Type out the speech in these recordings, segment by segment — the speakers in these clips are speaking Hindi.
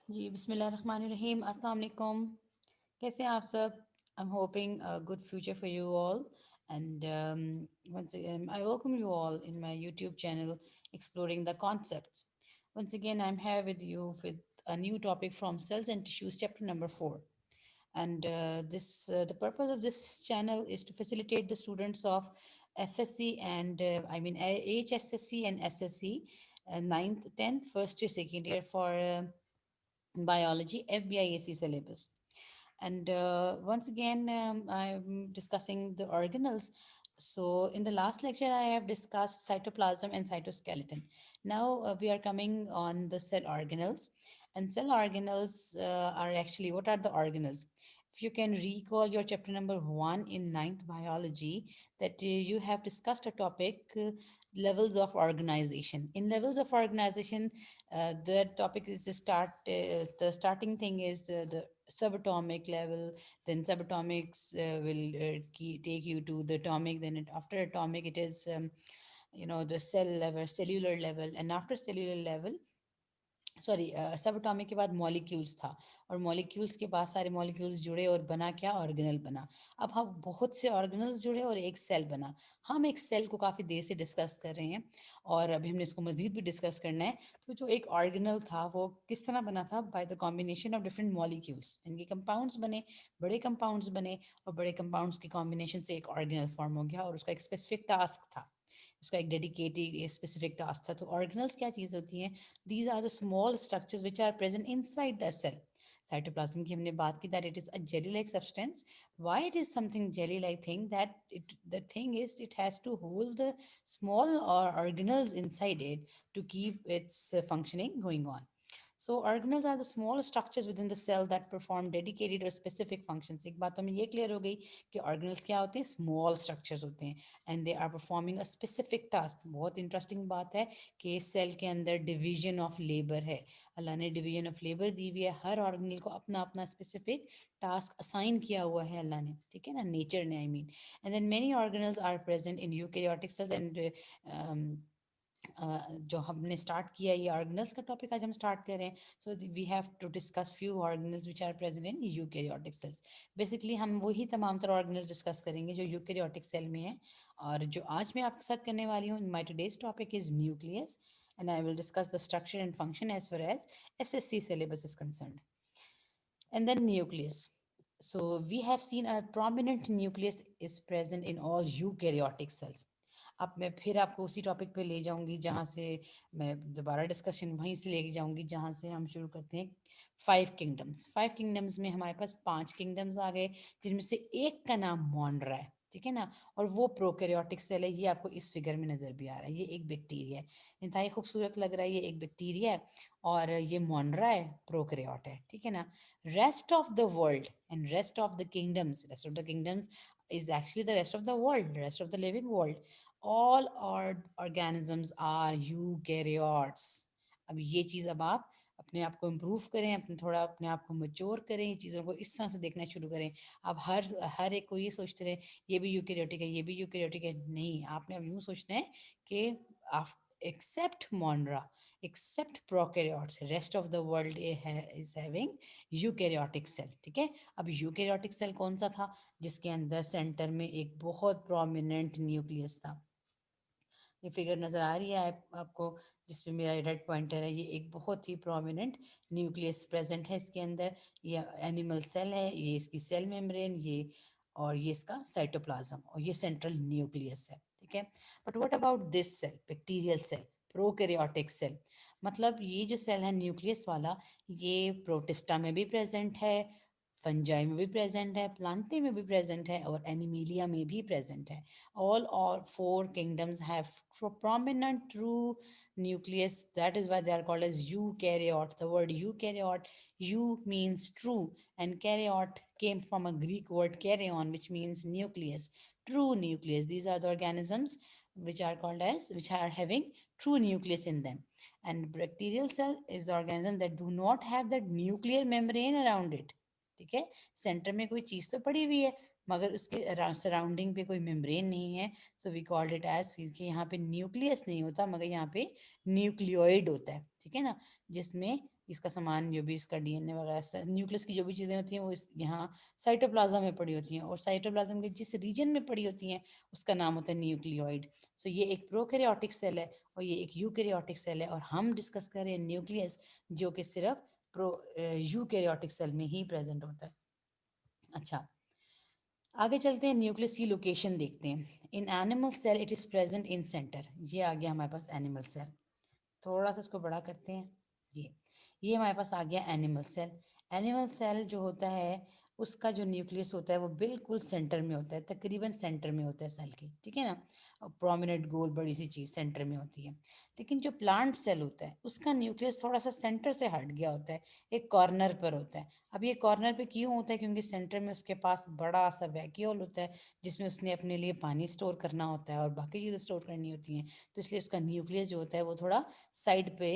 जी बिस्मिल्लाहिर्रहमानिर्रहीम अस्सलाम वालेकुम। कैसे हैं आप सब? I'm hoping a good future for you all. And once again, I welcome you all in my YouTube channel, Exploring the Concepts. Once again, I'm here with you with a new topic from Cells and Tissues, chapter number 4. And the purpose of this channel is to facilitate the students of FSC and HSSC and SSC, ninth, 10th, first year, second year for biology FBIAC syllabus. And once again, I'm discussing the organelles. So in the last lecture, I have discussed cytoplasm and cytoskeleton. Now we are coming on the cell organelles. And cell organelles are actually, what are the organelles? If you can recall your chapter number 1 in ninth biology, that you have discussed a topic, levels of organization. In levels of organization, the topic is the starting thing is the subatomic level, then subatomics will take you to the atomic, then after atomic it is the cell level, cellular level, and after cellular level, sorry, सब एटॉमिक के बाद मॉलिक्यूल्स था, और मॉलिक्यूल्स के बाद सारे मॉलिक्यूल्स जुड़े और बना क्या, ऑर्गेनल बना। अब हम बहुत से ऑर्गेनल्स जुड़े और एक सेल बना। हम एक सेल को काफ़ी देर से डिस्कस कर रहे हैं और अभी हमने इसको मज़ीद भी डिस्कस करना है। तो जो एक ऑर्गेनल था वो किस तरह बना था? By the combination of different molecules, इनके कंपाउंड्स बने, बड़े कंपाउंड्स बने, और बड़े कंपाउंड्स के कॉम्बिनेशन से एक ऑर्गेनल फॉर्म हो गया और उसका एक स्पेसिफिक टास्क था, उसका एक डेडिकेटेड स्पेसिफिक टास्क था। तो ऑर्गेनल्स क्या चीज़ होती हैं? These are the small structures which are present inside the cell. Cytoplasm की हमने बात की that it is a jelly-like substance. Why it is something jelly-like thing? The thing is it has to hold the small or organelles inside it to keep its functioning going on. So organelles are the small structures within the cell that perform dedicated or specific functions. एक बात तो हमें ये क्लियर हो गई कि organelles क्या होते हैं? Small structures होते हैं and they are performing a specific task. बहुत इंटरेस्टिंग बात है कि सेल के अंदर डिवीजन ऑफ लेबर है। अल्लाह ने डिवीजन ऑफ लेबर दी हुई है, हर ऑर्गेनल को अपना अपना स्पेसिफिक टास्क असाइन किया हुआ है अल्लाह ने, ठीक है ना, नेचर ने, I mean. And then many organelles are present in eukaryotic cells and जो हमने स्टार्ट किया, ये ऑर्गेनल्स का टॉपिक आज हम स्टार्ट कर रहे हैं। So we have to discuss few organelles which are present in eukaryotic cells. Basically हम वही तमाम तरह ऑर्गेनल्स डिस्कस करेंगे जो यूकेरियोटिक सेल में है। और जो आज मैं आपके साथ करने वाली हूँ, my today's topic is nucleus, and I will discuss the structure and function as far as SSC syllabus is concerned. And then nucleus. So we have seen a prominent nucleus is present in all eukaryotic cells. अब मैं फिर आपको उसी टॉपिक पे ले जाऊंगी जहाँ से मैं दोबारा डिस्कशन वहीं से लेके जाऊंगी जहाँ से हम शुरू करते हैं। फाइव किंगडम्स में हमारे पास 5 किंगडम्स आ गए, जिनमें से एक का नाम मॉन्ड्रा है, ठीक है ना, और वो प्रोकैरियोटिक सेल है। ये आपको इस फिगर में नज़र भी आ रहा है, ये एक बैक्टीरिया है, इंतहाई खूबसूरत लग रहा है, ये एक बैक्टीरिया है, और ये मॉन्ड्रा है, प्रोकैरियोट है, ठीक है ना। Rest of the world and rest of the kingdoms is actually the rest of the world, rest of the living world. All our organisms are eukaryotes. अब ये चीज़ अब आप अपने आप को इम्प्रूव करें, अपने थोड़ा अपने आप को मच्योर करें, ये चीज़ों को इस तरह से देखना शुरू करें। अब हर एक को ये सोचते रहे ये भी यूकेरियोटिक है, ये भी यूकेरियोटिक है, नहीं, आपने अब यूँ सोचना है कि except Monra, except prokaryotes, rest of the world is having eukaryotic cell, ठीक है। अब यूकेरियोटिक सेल कौन सा था? जिसके अंदर सेंटर में एक बहुत प्रोमिनेंट न्यूक्लियस था। ये फिगर नज़र आ रही है आपको, जिसपे मेरा रेड पॉइंटर है, ये एक बहुत ही प्रोमिनेंट न्यूक्लियस प्रेजेंट है इसके अंदर। ये एनिमल सेल है, ये इसकी सेल मेम्ब्रेन, ये और ये इसका साइटोप्लाज्म, और ये सेंट्रल न्यूक्लियस है, ठीक है। But what about this cell, bacterial cell, prokaryotic cell? मतलब ये जो सेल है न्यूक्लियस वाला, ये प्रोटिस्टा में भी प्रेजेंट है, फंजाई में भी प्रेजेंट है, प्लांटे में भी प्रेजेंट है, और एनिमीलिया में भी प्रेजेंट है। All or four kingdoms have prominent true nucleus. That is why they are called as eukaryote. The word eukaryote, eu means true, and karyot came from a Greek word karyon, which means nucleus, true nucleus. These are the organisms which are having true nucleus in them. And bacterial cell is the organism that do not have that nuclear membrane around it, ठीक है। सेंटर में कोई चीज तो पड़ी हुई है, मगर उसके सराउंडिंग पे कोई मेम्ब्रेन नहीं है। So we called it as कि यहाँ पे न्यूक्लियस नहीं होता मगर यहाँ पे न्यूक्लियोइड होता है, ठीक है ना, जिसमें इसका सामान जो भी इसका डीएनए वगैरह न्यूक्लियस की जो भी चीज़ें होती हैं वो इस यहाँ साइटोप्लाज्म में पड़ी होती हैं, और साइटोप्लाज्म के जिस रीजन में पड़ी होती हैं उसका नाम होता है न्यूक्लियोइड। सो ये एक प्रोकैरियोटिक सेल है और ये एक यूकैरियोटिक सेल है, और हम डिस्कस कर रहे हैं न्यूक्लियस, जो कि सिर्फ प्रो यूकैरियोटिक सेल में ही प्रेजेंट होता है। अच्छा, आगे चलते हैं, न्यूक्लियस की लोकेशन देखते हैं। In animal cell it is present in centre. ये आ गया हमारे पास एनिमल सेल, थोड़ा सा इसको बड़ा करते हैं। ये ये हमारे पास आ गया एनिमल सेल। एनिमल सेल जो होता है उसका जो न्यूक्लियस होता है वो बिल्कुल सेंटर में होता है, तकरीबन सेंटर में होता है सेल के, ठीक है ना, और प्रोमिनेंट गोल बड़ी सी चीज़ सेंटर में होती है। लेकिन जो प्लांट सेल होता है उसका न्यूक्लियस थोड़ा सा सेंटर से हट गया होता है, एक कॉर्नर पर होता है। अब ये कॉर्नर पे क्यों होता है? क्योंकि सेंटर में उसके पास बड़ा सा वैक्यूल होता है जिसमें उसने अपने लिए पानी स्टोर करना होता है और बाकी चीज़ें स्टोर करनी होती हैं, तो इसलिए उसका न्यूक्लियस जो होता है वो थोड़ा साइड पे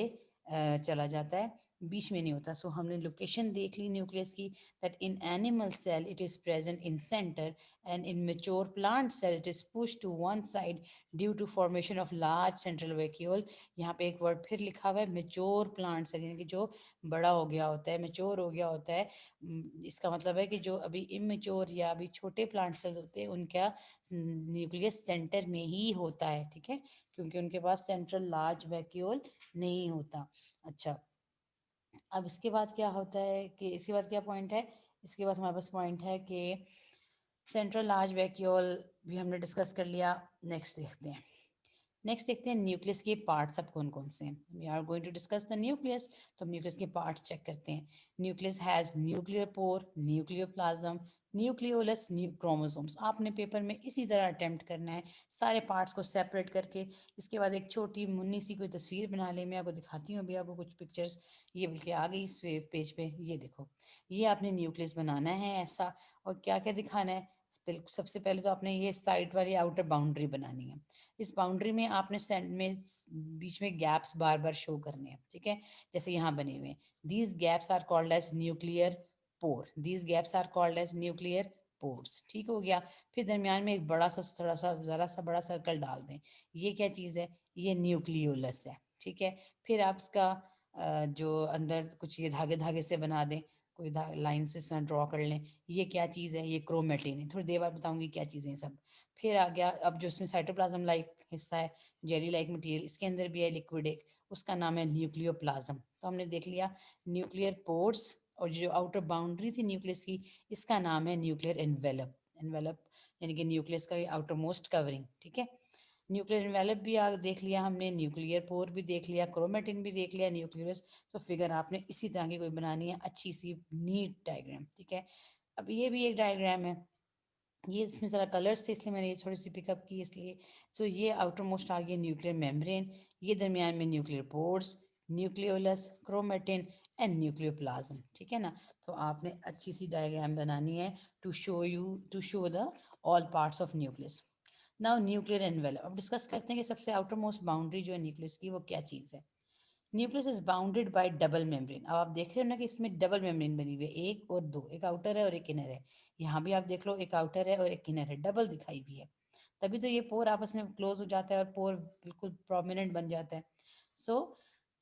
चला जाता है, बीच में नहीं होता। सो हमने लोकेशन देख ली न्यूक्लियस की, that in animal cell it is present in centre, and in mature plant cell it is push to one side due to formation of large central vacuole. यहाँ पे एक वर्ड फिर लिखा हुआ है, मेच्योर प्लांट सेल, यानी कि जो बड़ा हो गया होता है, मेच्योर हो गया होता है। इसका मतलब है कि जो अभी इमेच्योर या अभी छोटे प्लांट सेल्स होते हैं उनका न्यूक्लियस सेंटर में ही होता है, ठीक है, क्योंकि उनके पास सेंट्रल लार्ज वैक्यूल नहीं होता। अच्छा, अब इसके बाद क्या होता है कि इसके बाद क्या पॉइंट है, इसके बाद हमारे पास पॉइंट है कि सेंट्रल लार्ज वैक्यूल भी हमने डिस्कस कर लिया। नेक्स्ट देखते हैं न्यूक्लियस के पार्ट्स अब कौन कौन से हैं। We are going to discuss the nucleus, तो हम न्यूक्लियस के पार्ट्स चेक करते हैं। Nucleus has nuclear pore, nuclear plasm, nucleolus, chromosomes. आपने पेपर में इसी तरह अटेम्प्ट करना है, सारे पार्ट्स को सेपरेट करके। इसके बाद एक छोटी मुन्नी सी कोई तस्वीर बना ले, मैं आपको दिखाती हूँ अभी आपको कुछ पिक्चर्स, ये बल्कि आ गई इस पेज पे, ये देखो, ये आपने न्यूक्लियस बनाना है ऐसा। और क्या क्या दिखाना है, सबसे पहले तो आपने ये साइड वाली आउटर बाउंड्री बनानी है। इस बाउंड्री में आपने सेंट में बीच में गैप्स बार बार शो करने हैं, ठीक है, जैसे यहाँ बने हुए हैं। These gaps are called as nuclear pore, these gaps are called as nuclear pores, ठीक हो गया। फिर दरमियान में एक बड़ा सा थोड़ा सा ज़रा सा बड़ा सर्कल डाल दें, ये क्या चीज़ है? ये न्यूक्लियोलस है, ठीक है। फिर आप इसका जो अंदर कुछ ये धागे धागे से बना दें, कोई लाइन से ड्रॉ कर लें, ये क्या चीज़ है? ये क्रोमेटिन है, थोड़ी देर बाद बताऊंगी क्या चीज़ें हैं सब। फिर आ गया अब जो इसमें साइटोप्लाज्म लाइक हिस्सा है, जेली लाइक मटेरियल, इसके अंदर भी है लिक्विड एक, उसका नाम है न्यूक्लियोप्लाज्म। तो हमने देख लिया न्यूक्लियर पोर्स, और जो आउटर बाउंड्री थी न्यूक्लियस की, इसका नाम है न्यूक्लियर एनवेलप। एनवेलप यानी कि न्यूक्लियस का आउटर मोस्ट कवरिंग, ठीक है। न्यूक्लियर एनवेलप भी देख लिया हमने, न्यूक्लियर पोर भी देख लिया, क्रोमेटिन भी देख लिया, न्यूक्लियस। तो फिगर आपने इसी तरह की कोई बनानी है, अच्छी सी नीट डायग्राम, ठीक है। अब ये भी एक डायग्राम है, ये इसमें ज़रा कलर्स थे इसलिए मैंने ये थोड़ी सी पिकअप की इसलिए। सो ये आउटर मोस्ट आ गया न्यूक्लियर मेम्ब्रेन, ये दरमियान में nuclear pores, nucleolus, chromatin and nucleoplasm, ठीक है ना। तो आपने अच्छी सी डायग्राम बनानी है to show the all parts of nucleus. Now nuclear envelope, अब डिस्कस करते हैं कि सबसे आउटर मोस्ट बाउंड्री जो है न्यूक्लियस की वो क्या चीज़ है। Nucleus is bounded by double membrane. अब आप देख रहे हो ना कि इसमें डबल मेम्ब्रेन बनी हुई है, एक और दो, एक आउटर है और एक इनर है। यहाँ भी आप देख लो, एक आउटर है और एक इनर है, डबल दिखाई भी है, तभी तो ये पोर आपस में क्लोज हो जाता है और पोर बिल्कुल प्रोमिनेंट बन जाता है। सो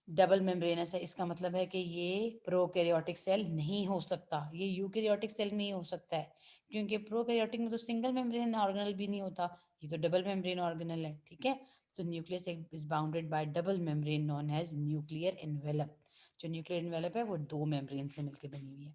डबल मेम्ब्रेनस है, इसका मतलब है कि ये प्रोकैरियोटिक सेल नहीं हो सकता, ये यूकैरियोटिक सेल में ही हो सकता है, क्योंकि प्रोकैरियोटिक में तो सिंगल मेम्ब्रेन ऑर्गेनल भी नहीं होता, ये तो डबल मेम्ब्रेन ऑर्गेनल है, ठीक है। So nucleus is bounded by double membrane known as nuclear envelope. जो न्यूक्लियर एनवेलप है वो दो मेम्ब्रेन से मिलकर बनी हुई है,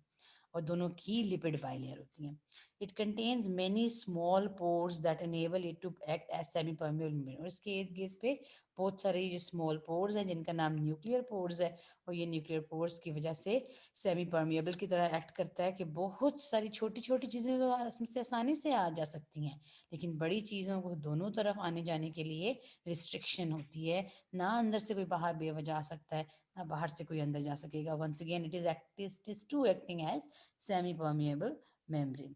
और दोनों की लिपिड बाइलेयर होती हैं। It contains many small pores that enable it to act as semi permeable membrane, और इसके इर्द गिर्द पे बहुत सारे जो स्मॉल पोर्स हैं जिनका नाम न्यूक्लियर पोर्स है, और ये न्यूक्लियर पोर्स की वजह से सेमी परमिएबल की तरह एक्ट करता है कि बहुत सारी छोटी छोटी चीज़ें तो इसमें से आसानी से आ जा सकती हैं, लेकिन बड़ी चीज़ों को दोनों तरफ आने जाने के लिए रिस्ट्रिक्शन होती है। ना अंदर से कोई बाहर बेवजह आ सकता है, ना बाहर से कोई अंदर जा सकेगा। Once again it is to acting as semi permeable membrane.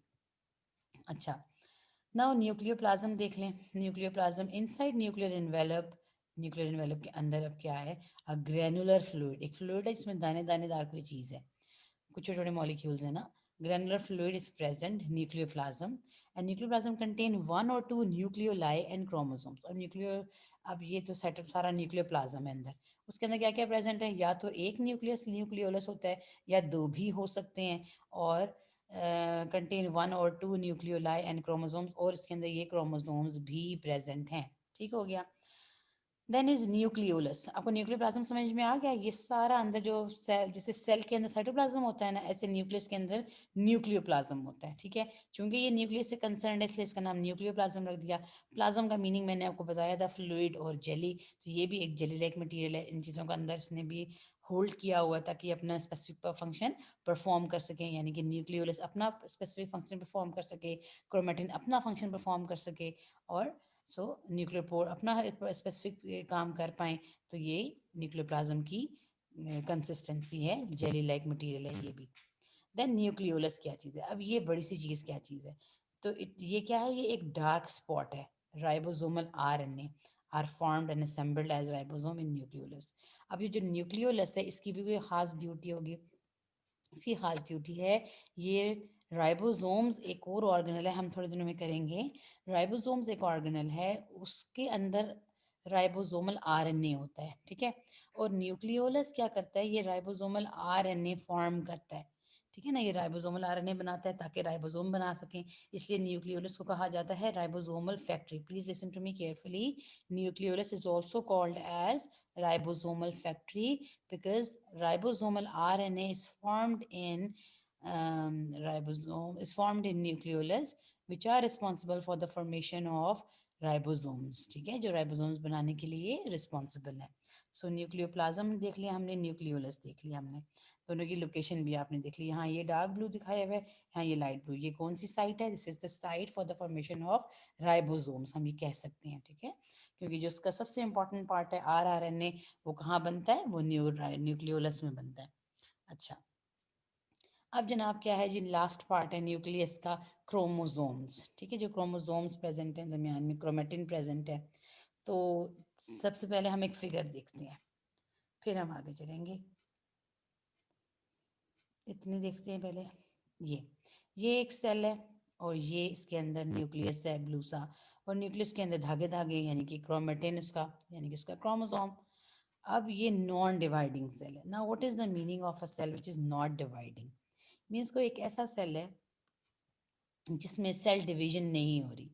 अच्छा, नाउ न्यूक्लियोप्लाज्म देख लें। Nucleoplasm inside nuclear envelope, nuclear envelope के अंदर अब क्या है? ग्रेनुलर फ्लूइड, एक फ्लूइड है जिसमें दाने दानेदार कोई चीज़ है, कुछ छोटे छोटे मॉलिक्यूल्स हैं ना, granular fluid is present, nucleoplasm, and nucleoplasm contain one or two nucleoli and chromosomes. और न्यूक्लियो अब ये तो सेट सारा न्यूक्लियोप्लाज्म है अंदर, उसके अंदर क्या क्या प्रेजेंट है, या तो एक न्यूक्लियस न्यूक्लियोलस होता है या दो भी हो सकते हैं, और कंटेन वन और टू न्यूक्लियोलाई एंड क्रोमोसोम्स, और इसके अंदर ये क्रोमोसोम्स भी प्रेजेंट हैं। ठीक हो गया। Then is nucleolus. आपको न्यूक्लियोप्लाज्म समझ में आ गया, ये सारा अंदर जो सेल, जैसे सेल के अंदर साइटोप्लाज्म होता है ना, ऐसे न्यूक्लियस के अंदर न्यूक्लियोप्लाज्म होता है। ठीक है, चूंकि ये न्यूक्लियस से कंसर्न है इसलिए इसका नाम न्यूक्लियोप्लाज्म रख दिया। प्लाज्म का मीनिंग मैंने आपको बताया था, फ्लूइड और जेली, तो ये भी एक जेली लाइक मटीरियल है। इन चीज़ों का अंदर इसने भी होल्ड किया हुआ ताकि अपना स्पेसिफिक फंक्शन परफॉर्म कर सकें, यानी कि न्यूक्लियोलस अपना स्पेसिफिक फंक्शन परफॉर्म कर सके, क्रोमेटिन अपना फंक्शन परफॉर्म कर सके, और सो न्यूक्लियोपोर अपना स्पेसिफिक काम कर पाए। तो ये न्यूक्लियोप्लाज्म की कंसिस्टेंसी है, जेली लाइक मटेरियल है ये भी। देन न्यूक्लियोलस क्या चीज़ है, अब ये बड़ी सी चीज़ क्या चीज़ है, तो ये क्या है, ये एक डार्क स्पॉट है। Ribosomal RNA are formed and assembled as ribosome in nucleolus. अब ये जो न्यूक्लियोलस है इसकी भी कोई खास ड्यूटी होगी, इसकी खास ड्यूटी है, ये राइबोसोम्स एक और ऑर्गेनल है, हम थोड़े दिनों में करेंगे। राइबोसोम्स एक ऑर्गेनल है, उसके अंदर राइबोसोमल आरएनए होता है। ठीक है, और न्यूक्लियोलस क्या करता है, ये राइबोसोमल आरएनए फॉर्म करता है। ठीक है ना, ये राइबोसोमल आरएनए बनाता है ताकि राइबोसोम बना सकें, इसलिए न्यूक्लियोलस को कहा जाता है ribosomal factory. Please listen to me carefully, nucleolus is also called as ribosomal factory because ribosomal RNA is formed in ribosome is formed in nucleolus which are responsible for the formation of ribosomes। ठीक है, जो ribosomes बनाने के लिए रिस्पॉन्सिबल है। सो न्यूक्लियोप्लाज्म देख लिया हमने, न्यूक्लियोलस देख लिया हमने, दोनों की लोकेशन भी आपने देख ली। यहाँ ये डार्क ब्लू दिखाया हुआ है, यहाँ ये लाइट ब्लू, ये कौन सी साइट है, this is the site for the formation of ribosomes, हम ये कह सकते हैं। ठीक है, क्योंकि जो उसका सबसे इंपॉर्टेंट पार्ट है आरआरएनए, वो कहाँ बनता है, वो न्यूक्लियोलस में बनता है। अच्छा, अब जनाब क्या है जी, लास्ट पार्ट है न्यूक्लियस का, क्रोमोसोम्स। ठीक है, जो क्रोमोसोम्स प्रेजेंट हैं दरमियान में, क्रोमेटिन प्रेजेंट है। तो सबसे पहले हम एक फिगर देखते हैं, फिर हम आगे चलेंगे। इतनी देखते हैं पहले, ये एक सेल है, और ये इसके अंदर न्यूक्लियस है ब्लू सा, और न्यूक्लियस के अंदर धागे धागे यानी कि क्रोमेटिन उसका, यानी कि उसका क्रोमोसोम। अब ये नॉन डिवाइडिंग सेल है ना। What is the meaning of a cell which is not dividing, means कोई एक ऐसा सेल है जिसमें सेल डिवीजन नहीं हो रही,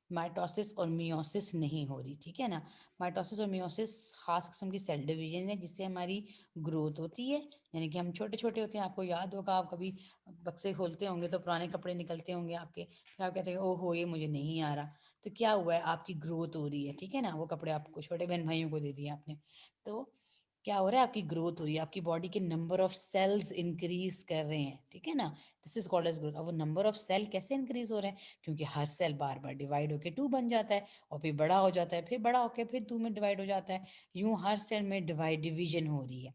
माइटोसिस और मियोसिस नहीं हो रही। ठीक है ना, माइटोसिस और मियोसिस खास किस्म की सेल डिवीजन है जिससे हमारी ग्रोथ होती है, यानी कि हम छोटे छोटे होते हैं। आपको याद होगा, आप कभी बक्से खोलते होंगे तो पुराने कपड़े निकलते होंगे आपके, फिर आप कहते हैं ओहो ये मुझे नहीं आ रहा, तो क्या हुआ है, आपकी ग्रोथ हो रही है। ठीक है ना, वो कपड़े आपको छोटे बहन भाइयों को दे दिए आपने, तो क्या हो रहा है, आपकी ग्रोथ हो रही है, आपकी बॉडी के नंबर ऑफ सेल्स इंक्रीज कर रहे हैं। ठीक है ना, this is called as growth. अब वो नंबर ऑफ सेल कैसे इंक्रीज हो रहे हैं, क्योंकि हर सेल बार बार डिवाइड होकर टू बन जाता है, और फिर बड़ा हो जाता है, फिर बड़ा होकर फिर टू में डिवाइड हो जाता है, यूं हर सेल में डिवीजन हो रही है।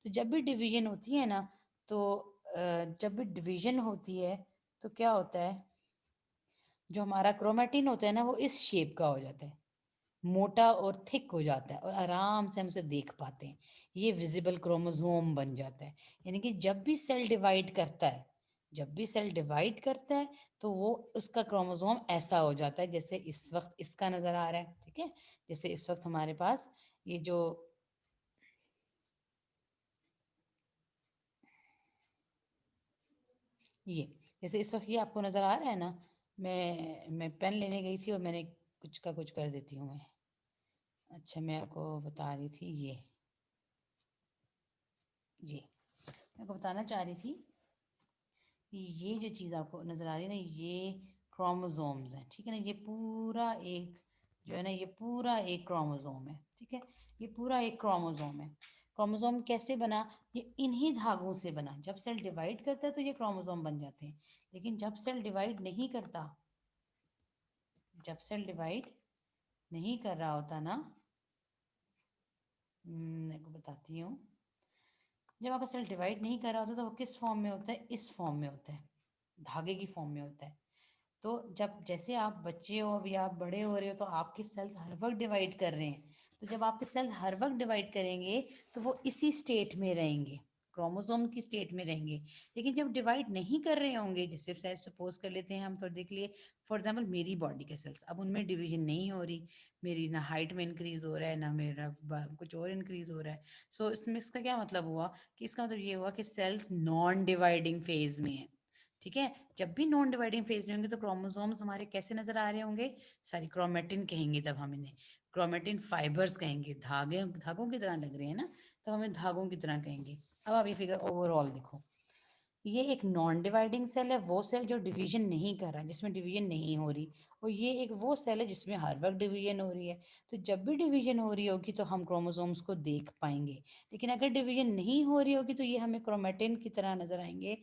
तो जब भी डिवीजन होती है ना, तो जब भी डिवीजन होती है तो क्या होता है, जो हमारा क्रोमेटिन होता है ना, वो इस शेप का हो जाता है, मोटा और थिक हो जाता है, और आराम से हम उसे देख पाते हैं, ये विजिबल क्रोमोसोम बन जाता है। यानी कि जब भी सेल डिवाइड करता है, जब भी सेल डिवाइड करता है, तो वो उसका क्रोमोसोम ऐसा हो जाता है जैसे इस वक्त इसका नज़र आ रहा है। ठीक है, जैसे इस वक्त हमारे पास ये जो, ये जैसे इस वक्त ये आपको नज़र आ रहा है ना, मैं पेन लेने गई थी और मैंने कुछ का कुछ कर देती हूँ मैं। अच्छा, मैं आपको बता रही थी, ये मैं आपको बताना चाह रही थी, ये जो चीज़ आपको नज़र आ रही है ना, ये क्रोमोसोम्स हैं। ठीक है ना, ये पूरा एक जो है ना, ये पूरा एक क्रोमोसोम है। ठीक है, ये पूरा एक क्रोमोसोम है। क्रोमोसोम कैसे बना, ये इन्हीं धागों से बना। जब सेल डिवाइड करता है तो ये क्रोमोसोम बन जाते हैं, लेकिन जब सेल डिवाइड नहीं करता, जब सेल डिवाइड नहीं कर रहा होता ना, मैं को बताती हूँ, जब आपका सेल डिवाइड नहीं कर रहा होता तो वो किस फॉर्म में होता है, इस फॉर्म में होता है, धागे की फॉर्म में होता है। तो जब जैसे आप बच्चे हो, अभी आप बड़े हो रहे हो, तो आपके सेल्स हर वक्त डिवाइड कर रहे हैं, तो जब आपके सेल्स हर वक्त डिवाइड करेंगे तो वो इसी स्टेट में रहेंगे, क्रोमोसोम की स्टेट में रहेंगे। लेकिन जब डिवाइड नहीं कर रहे होंगे, जैसे सपोज कर लेते हैं हम थोड़ी देर के लिए, फॉर एग्जाम्पल मेरी बॉडी के सेल्स, अब उनमें डिवीजन नहीं हो रही, मेरी ना हाइट में इंक्रीज हो रहा है, ना मेरा कुछ और इंक्रीज हो रहा है। सो इसमें इसका क्या मतलब हुआ, कि इसका मतलब ये हुआ कि सेल्स नॉन डिवाइडिंग फेज में है। ठीक है, जब भी नॉन डिवाइडिंग फेज में होंगे तो क्रोमोसोम्स हमारे कैसे नजर आ रहे होंगे, सारी क्रोमेटिन कहेंगे तब हम इन्हें, क्रोमेटिन फाइबर्स कहेंगे, धागे धागों की तरह लग रहे हैं ना, तब हमें धागों की तरह कहेंगे। अब आप ये फिगर ओवरऑल देखो, ये एक नॉन डिवाइडिंग सेल है, वो सेल जो डिवीजन नहीं कर रहा, जिसमें डिवीजन नहीं हो रही, और ये एक वो सेल है जिसमें हर वक्त डिवीजन हो रही है। तो जब भी डिवीजन हो रही होगी तो हम क्रोमोसोम्स को देख पाएंगे, लेकिन अगर डिवीजन नहीं हो रही होगी तो ये हमें क्रोमेटिन की तरह नजर आएंगे।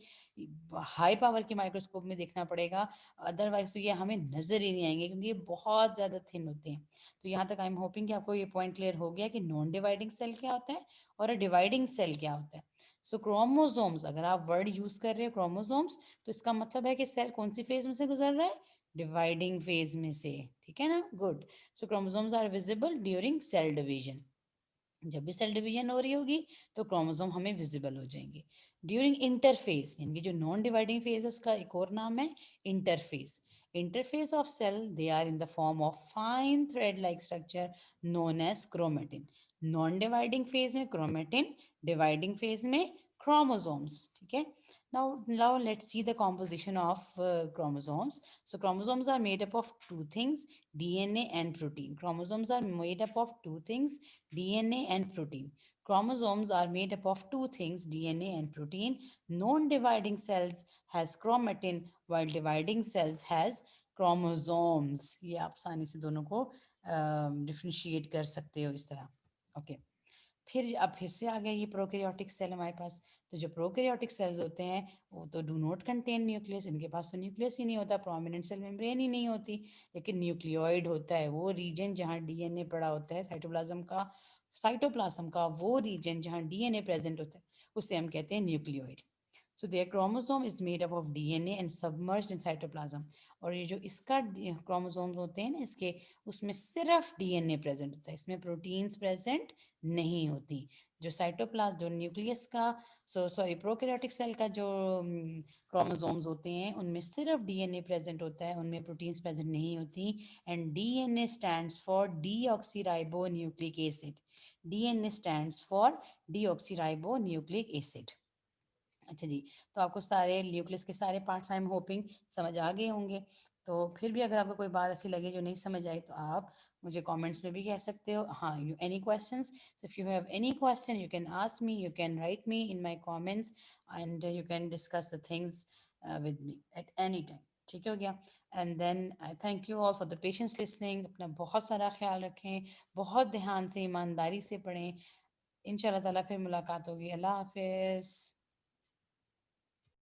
हाई पावर के माइक्रोस्कोप में देखना पड़ेगा, अदरवाइज तो ये हमें नजर ही नहीं आएंगे, क्योंकि ये बहुत ज़्यादा थिन होते हैं। तो यहाँ तक आई एम होपिंग कि आपको ये पॉइंट क्लियर हो गया कि नॉन डिवाइडिंग सेल क्या होता है और डिवाइडिंग सेल क्या होता है। सो क्रोमोसोम्स, अगर आप वर्ड यूज कर रहे हो क्रोमोसोम्स, तो इसका मतलब है कि सेल कौन सी फेज में से गुजर रहा है, डिवाइडिंग फेज में से। ठीक है ना, good. So chromosomes are visible during cell division, जब भी सेल डिवीजन हो रही होगी तो क्रोमोसोम हमें विजिबल हो जाएंगे। ड्यूरिंग इंटरफेज, यानी कि जो नॉन डिवाइडिंग फेज है उसका एक और नाम है interphase. Interphase of cell, they are in the form of fine thread like structure known as chromatin. Non dividing phase में क्रोमेटिन, डिवाइडिंग फेज में chromosomes. ठीक है, now let's see the composition of chromosomes. So chromosomes are made up of two things, DNA and protein. Chromosomes are made up of two things, DNA and protein. Chromosomes are made up of two things, DNA and protein. Non-dividing cells has chromatin, while dividing cells has chromosomes. ये आप आसानी से दोनों को डिफ्रेंशिएट कर सकते हो इस तरह। Okay okay. फिर अब फिर से आ गया ये प्रोकैरियोटिक सेल हमारे पास। तो जो प्रोकैरियोटिक सेल्स होते हैं वो तो डू नॉट कंटेन न्यूक्लियस, इनके पास तो न्यूक्लियस ही नहीं होता, प्रोमिनेंट सेल मेम्ब्रेन ही नहीं होती, लेकिन न्यूक्लियोइड होता है, वो रीजन जहाँ डीएनए पड़ा होता है, साइटोप्लाज्म का वो रीजन जहाँ डीएनए प्रेजेंट होता है, उसे हम कहते हैं nucleoid. So there chromosome is made up of DNA and submerged in cytoplasm. और ये जो इसका क्रोमोसोम्स होते हैं ना इसके, उसमें सिर्फ डीएनए प्रेजेंट होता है, इसमें प्रोटीन्स प्रेजेंट नहीं होती। जो साइटोप्लाज्म, जो न्यूक्लियस का, सॉरी प्रोकैरियोटिक सेल का जो क्रोमोसोम्स होते हैं उनमें सिर्फ डीएनए प्रेजेंट होता है, उनमें प्रोटीन्स प्रेजेंट नहीं होती। And DNA stands for deoxyribo nucleic acid. DNA stands for deoxyribo nucleic acid. अच्छा जी, तो आपको सारे न्यूक्लियस के सारे पार्ट्स आई एम होपिंग समझ आ गए होंगे। तो फिर भी अगर आपको कोई बात ऐसी लगे जो नहीं समझ आई तो आप मुझे कमेंट्स में भी कह सकते हो। हाँ, you any questions, so if you have any question you can ask me, you can write me in my comments and you can discuss the things with me at any time. ठीक हो गया। And then I thank you all for the patience listening. अपना बहुत सारा ख्याल रखें, बहुत ध्यान से ईमानदारी से पढ़ें। इंशाल्लाह ताला फिर मुलाकात होगी। अल्लाह हाफिज़।